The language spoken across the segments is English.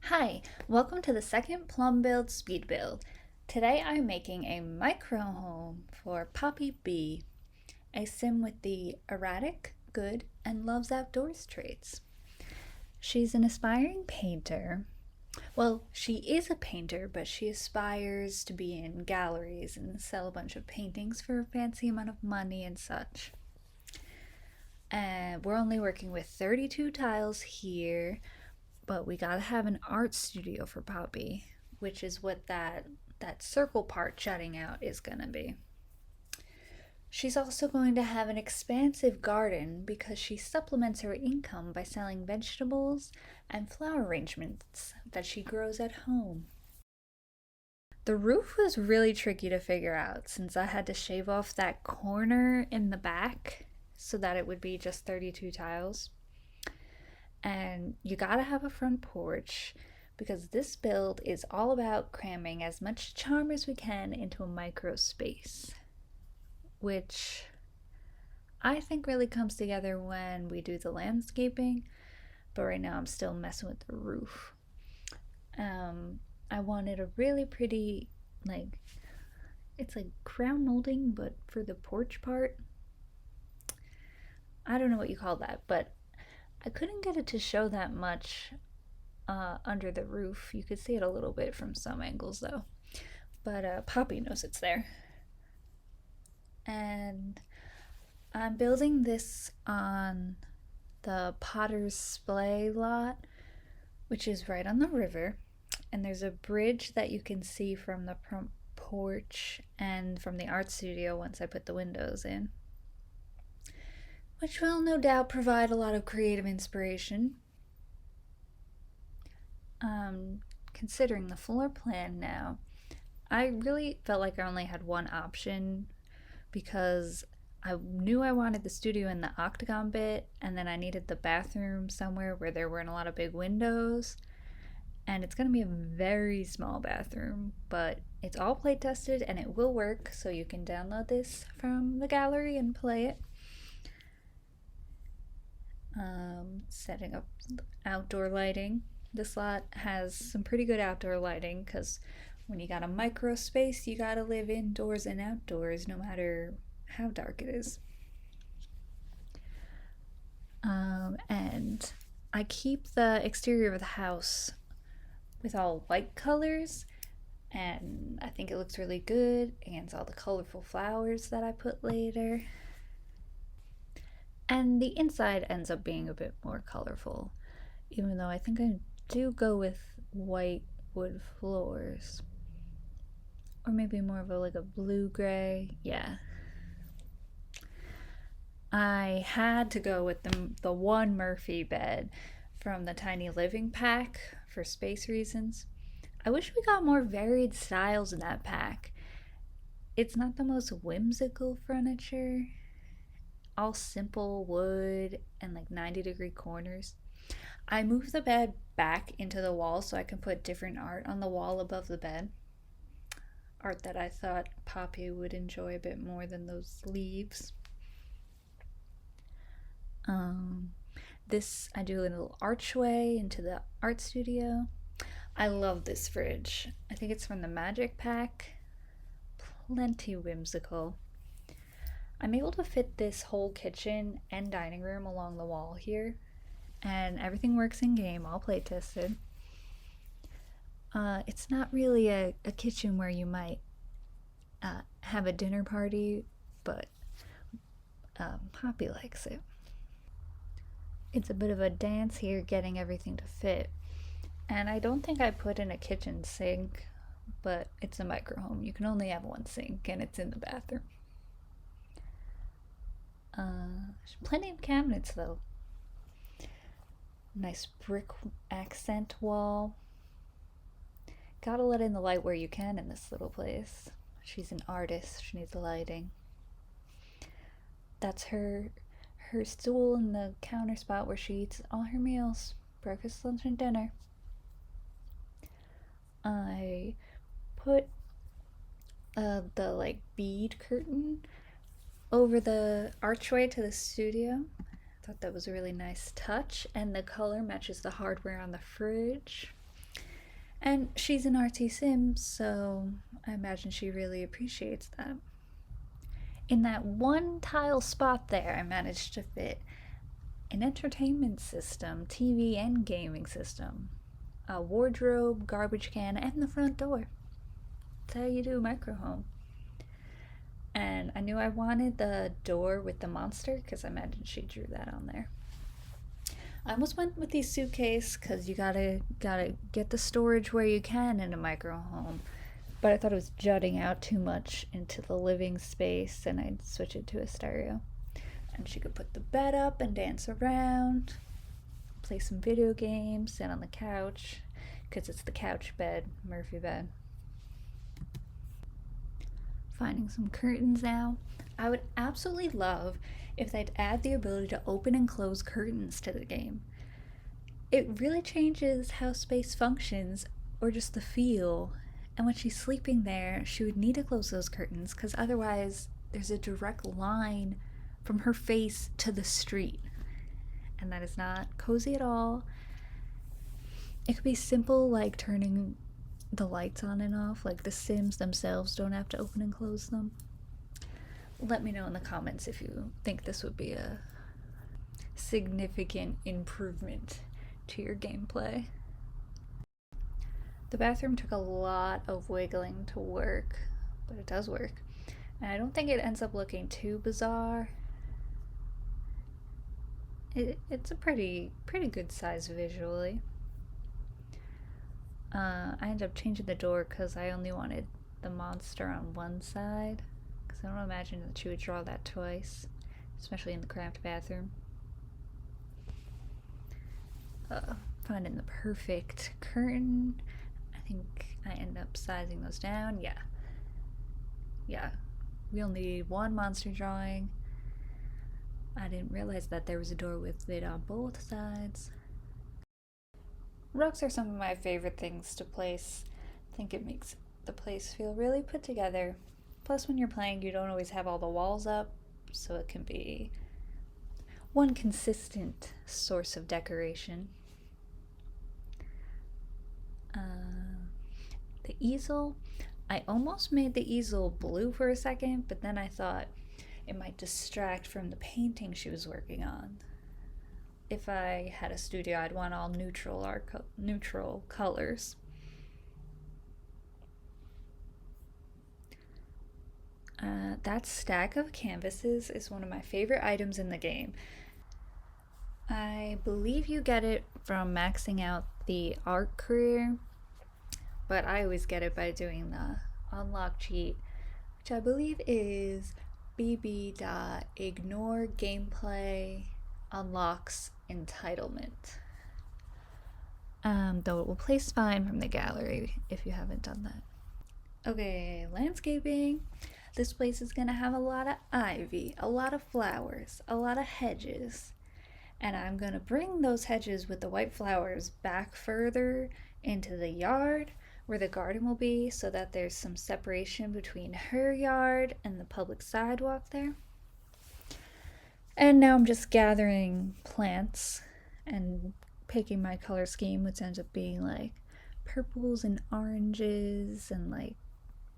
Hi, welcome to the second plum build speed build. Today I'm making a micro home for Poppy B, a sim with the erratic, good, and loves outdoors traits. She's an aspiring painter. Well, she is a painter, but she aspires to be in galleries and sell a bunch of paintings for a fancy amount of money and such. And we're only working with 32 tiles here, but we gotta have an art studio for Poppy, which is what that circle part jutting out is gonna be. She's also going to have an expansive garden because she supplements her income by selling vegetables and flower arrangements that she grows at home. The roof was really tricky to figure out since I had to shave off that corner in the back so that it would be just 32 tiles. And you gotta have a front porch because this build is all about cramming as much charm as we can into a micro space, which I think really comes together when we do the landscaping, but right now I'm still messing with the roof. I wanted a really pretty, like, it's like crown molding, but for the porch part. I don't know what you call that, but I couldn't get it to show that much under the roof. You could see it a little bit from some angles though, but Poppy knows it's there. And I'm building this on the Potter's Splay lot, which is right on the river. And there's a bridge that you can see from the front porch and from the art studio once I put the windows in, which will no doubt provide a lot of creative inspiration. Considering the floor plan now, I really felt like I only had one option because I knew I wanted the studio in the octagon bit, and then I needed the bathroom somewhere where there weren't a lot of big windows. And it's going to be a very small bathroom, but it's all play tested and it will work, so you can download this from the gallery and play it. Setting up outdoor lighting. This lot has some pretty good outdoor lighting because when you got a micro space, you gotta live indoors and outdoors no matter how dark it is. And I keep the exterior of the house with all white colors, and I think it looks really good against all the colorful flowers that I put later. And the inside ends up being a bit more colorful, even though I think I do go with white wood floors. Or maybe more of a blue gray. Yeah. I had to go with the one Murphy bed from the Tiny Living pack for space reasons. I wish we got more varied styles in that pack. It's not the most whimsical furniture, all simple wood and like 90-degree corners. I moved the bed back into the wall so I can put different art on the wall above the bed. Art that I thought Poppy would enjoy a bit more than those leaves. This, I do a little archway into the art studio. I love this fridge. I think it's from the Magic Pack. Plenty whimsical. I'm able to fit this whole kitchen and dining room along the wall here, and everything works in game, all play tested. It's not really a kitchen where you might have a dinner party, but Poppy likes it. It's a bit of a dance here getting everything to fit. And I don't think I put in a kitchen sink, but it's a micro home. You can only have one sink, and it's in the bathroom. Plenty of cabinets, though. Nice brick accent wall. Gotta let in the light where you can in this little place. She's an artist. She needs the lighting. That's her stool in the counter spot where she eats all her meals, breakfast, lunch, and dinner. I put the like bead curtain over the archway to the studio. I thought that was a really nice touch, and the color matches the hardware on the fridge. And she's an artsy sim, so I imagine she really appreciates that. In that one tile spot there, I managed to fit an entertainment system, TV and gaming system, a wardrobe, garbage can, and the front door. That's how you do a micro home. And I knew I wanted the door with the monster because I imagine she drew that on there. I almost went with the suitcase because you gotta get the storage where you can in a micro home. But I thought it was jutting out too much into the living space, and I'd switch it to a stereo. And she could put the bed up and dance around, play some video games, sit on the couch, because it's the couch bed, Murphy bed. Finding some curtains now. I would absolutely love if they'd add the ability to open and close curtains to the game. It really changes how space functions, or just the feel. And when she's sleeping there, she would need to close those curtains because otherwise there's a direct line from her face to the street. And that is not cozy at all. It could be simple, like turning the lights on and off, like the Sims themselves don't have to open and close them. Let me know in the comments if you think this would be a significant improvement to your gameplay. The bathroom took a lot of wiggling to work, but it does work. And I don't think it ends up looking too bizarre. It's a pretty good size visually. I ended up changing the door because I only wanted the monster on one side. Because I don't imagine that she would draw that twice, especially in the cramped bathroom. Finding the perfect curtain. I think I end up sizing those down. Yeah. We only need one monster drawing. I didn't realize that there was a door with it on both sides. Rugs are some of my favorite things to place. I think it makes the place feel really put together. Plus, when you're playing, you don't always have all the walls up, so it can be one consistent source of decoration. The easel, I almost made the easel blue for a second, but then I thought it might distract from the painting she was working on. If I had a studio, I'd want all neutral colors. That stack of canvases is one of my favorite items in the game. I believe you get it from maxing out the art career, but I always get it by doing the unlock cheat, which I believe is bb.ignore gameplay unlocks entitlement. Though it will place fine from the gallery if you haven't done that. Okay, landscaping. This place is gonna have a lot of ivy, a lot of flowers, a lot of hedges. And I'm gonna bring those hedges with the white flowers back further into the yard where the garden will be so that there's some separation between her yard and the public sidewalk there. And now I'm just gathering plants and picking my color scheme, which ends up being like purples and oranges and like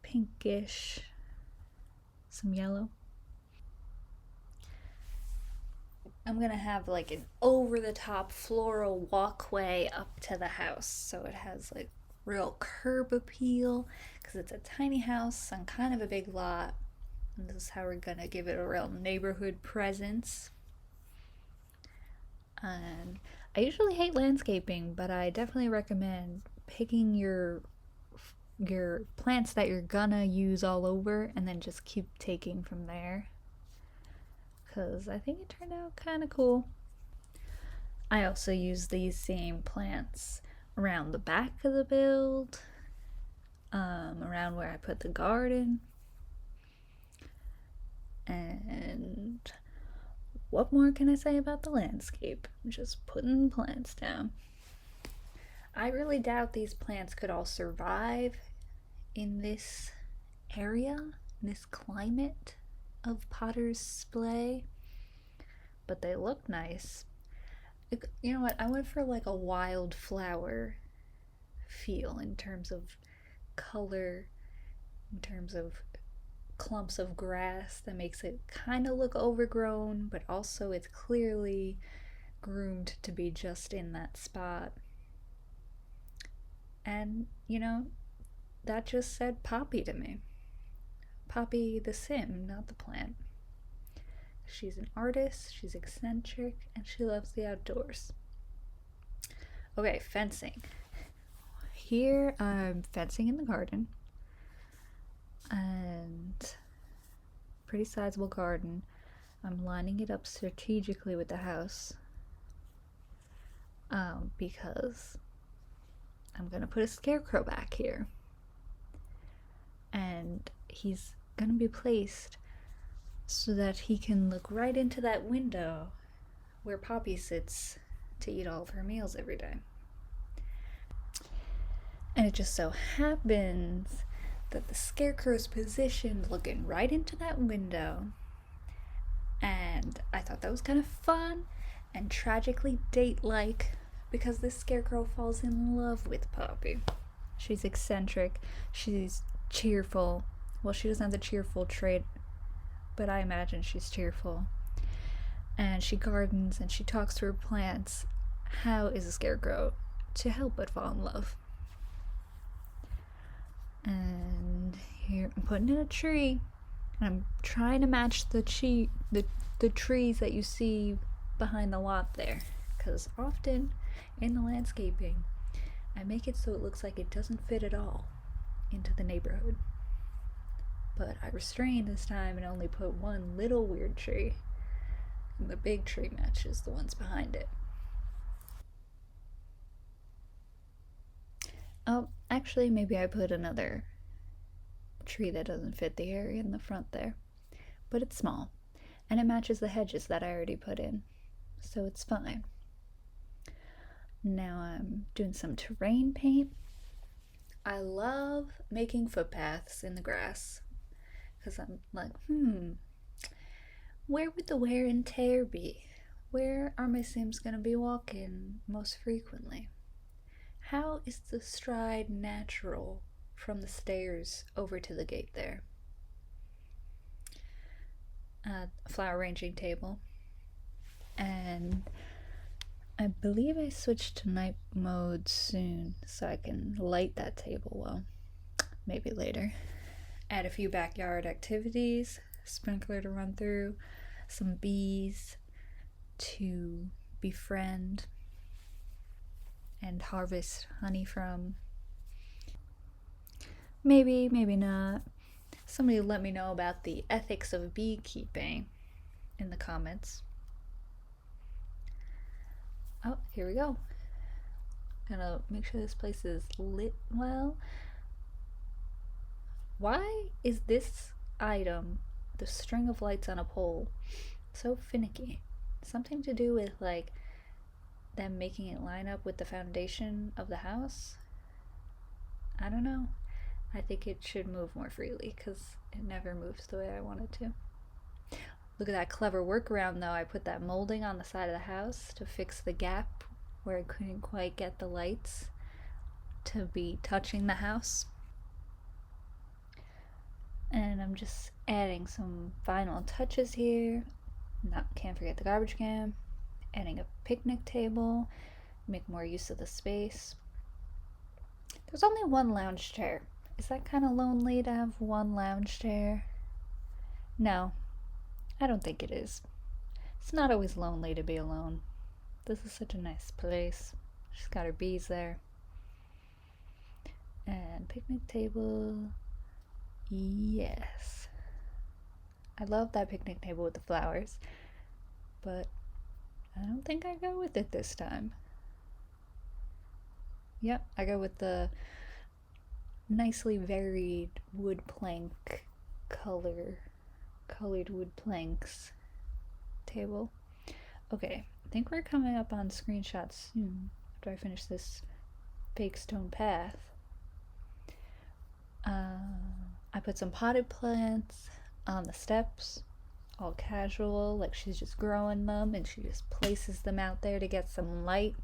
pinkish, some yellow. I'm gonna have like an over the top floral walkway up to the house so it has like real curb appeal because it's a tiny house on kind of a big lot. And this is how we're gonna give it a real neighborhood presence. And I usually hate landscaping, but I definitely recommend picking your plants that you're gonna use all over and then just keep taking from there, because I think it turned out kind of cool. I also use these same plants around the back of the build, around where I put the garden. And what more can I say about the landscape? I'm just putting plants down. I really doubt these plants could all survive in this area, in this climate of Potter's Splay, but they look nice. You know what? I went for like a wildflower feel in terms of color, in terms of clumps of grass that makes it kind of look overgrown, but also it's clearly groomed to be just in that spot. And, that just said Poppy to me. Poppy the sim, not the plant. She's an artist, she's eccentric, and she loves the outdoors. Okay, fencing. Here I'm fencing in the garden. And pretty sizable garden. I'm lining it up strategically with the house. Because I'm gonna put a scarecrow back here. And he's gonna be placed so that he can look right into that window where Poppy sits to eat all of her meals every day. And it just so happens that the scarecrow's positioned looking right into that window. And I thought that was kind of fun and tragically date-like because this scarecrow falls in love with Poppy. She's eccentric, she's cheerful. Well, she doesn't have the cheerful trait, but I imagine she's cheerful. And she gardens and she talks to her plants. How is a scarecrow to help but fall in love? And here I'm putting in a tree. And I'm trying to match the trees that you see behind the lot there. Because often in the landscaping, I make it so it looks like it doesn't fit at all into the neighborhood. But I restrained this time and only put one little weird tree. And the big tree matches the ones behind it. Oh, actually, maybe I put another tree that doesn't fit the area in the front there. But it's small, and it matches the hedges that I already put in, so it's fine. Now I'm doing some terrain paint. I love making footpaths in the grass, because I'm like, where would the wear and tear be? Where are my Sims going to be walking most frequently? How is the stride natural from the stairs over to the gate there? Flower arranging table. And I believe I switched to night mode soon so I can light that table well. Maybe later. Add a few backyard activities, sprinkler to run through, some bees to befriend and harvest honey from. Maybe, maybe not. Somebody let me know about the ethics of beekeeping in the comments. Oh, here we go. Gonna make sure this place is lit well. Why is this item, the string of lights on a pole, so finicky? Something to do with like them making it line up with the foundation of the house? I don't know. I think it should move more freely because it never moves the way I want it to. Look at that clever workaround though. I put that molding on the side of the house to fix the gap where I couldn't quite get the lights to be touching the house. And I'm just adding some final touches here. Can't forget the garbage can. Adding a picnic table. Make more use of the space. There's only one lounge chair. Is that kind of lonely to have one lounge chair? No, I don't think it is. It's not always lonely to be alone. This is such a nice place. She's got her bees there. And picnic table. Yes. I love that picnic table with the flowers, but I don't think I go with it this time. Yep, I go with the nicely varied wood plank colored wood planks table. Okay, I think we're coming up on screenshots soon after I finish this fake stone path. I put some potted plants on the steps, all casual, like she's just growing them and she just places them out there to get some light.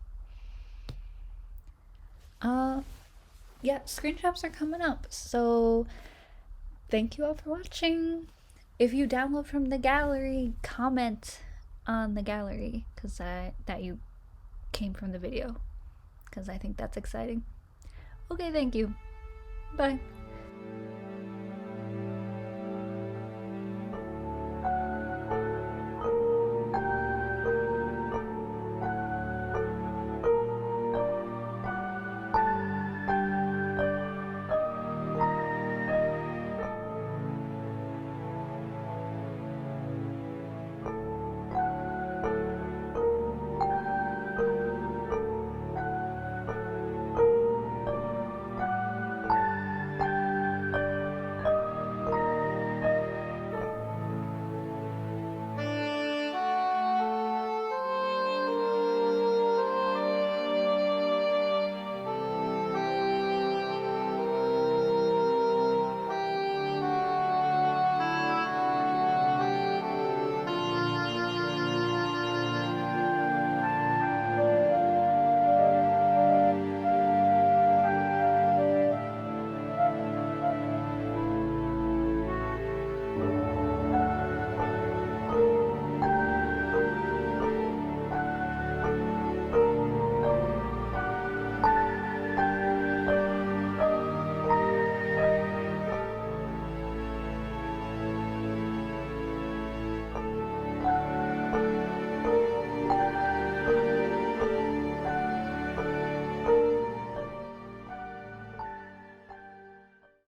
yeah, screenshots are coming up. So thank you all for watching. If you download from the gallery, comment on the gallery because that you came from the video because I think that's exciting. Okay, thank you. Bye.